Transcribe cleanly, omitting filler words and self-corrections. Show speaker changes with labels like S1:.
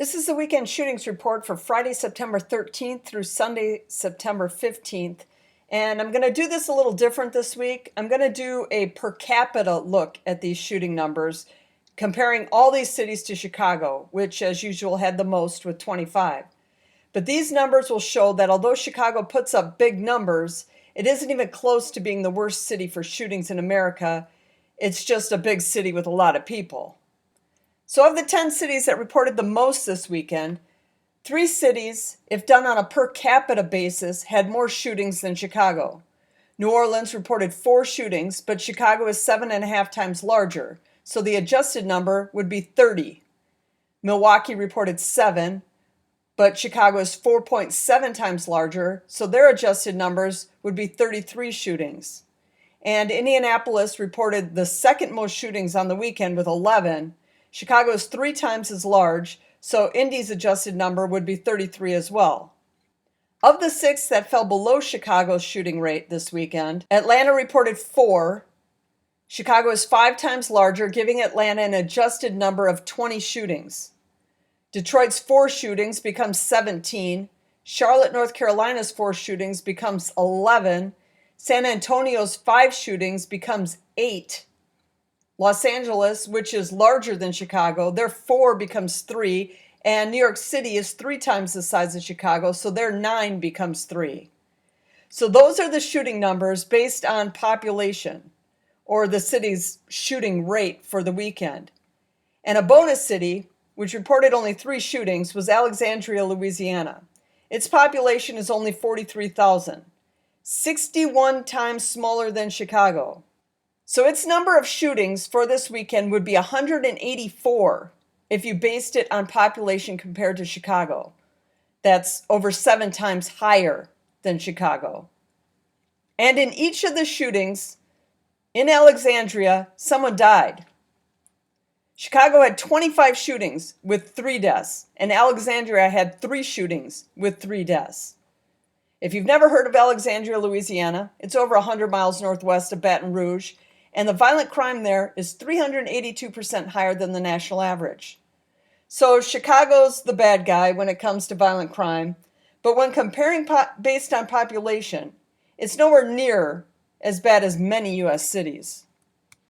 S1: This is the weekend shootings report for Friday, September 13th through Sunday, September 15th. And I'm going to do this a little different this week. I'm going to do a per capita look at these shooting numbers, comparing all these cities to Chicago, which as usual had the most with 25. But these numbers will show that although Chicago puts up big numbers, it isn't even close to being the worst city for shootings in America. It's just a big city with a lot of people. So of the 10 cities that reported the most this weekend, 3 cities, if done on a per capita basis, had more shootings than Chicago. New Orleans reported 4 shootings, but Chicago is 7.5 times larger, so the adjusted number would be 30. Milwaukee reported 7, but Chicago is 4.7 times larger, so their adjusted numbers would be 33 shootings. And Indianapolis reported the second most shootings on the weekend with 11. Chicago is 3 times as large, so Indy's adjusted number would be 33 as well. Of the 6 that fell below Chicago's shooting rate this weekend, Atlanta reported 4. Chicago is 5 times larger, giving Atlanta an adjusted number of 20 shootings. Detroit's 4 shootings becomes 17. Charlotte, North Carolina's 4 shootings becomes 11. San Antonio's 5 shootings becomes 8. Los Angeles, which is larger than Chicago, their 4 becomes 3, and New York City is 3 times the size of Chicago, so their 9 becomes 3. So those are the shooting numbers based on population, or the city's shooting rate for the weekend. And a bonus city, which reported only 3 shootings, was Alexandria, Louisiana. Its population is only 43,000, 61 times smaller than Chicago. So its number of shootings for this weekend would be 184 if you based it on population compared to Chicago. That's over 7 times higher than Chicago. And in each of the shootings in Alexandria, someone died. Chicago had 25 shootings with 3 deaths, and Alexandria had 3 shootings with 3 deaths. If you've never heard of Alexandria, Louisiana, it's over 100 miles northwest of Baton Rouge, and the violent crime there is 382% higher than the national average. So Chicago's the bad guy when it comes to violent crime, but when comparing based on population, it's nowhere near as bad as many U.S. cities.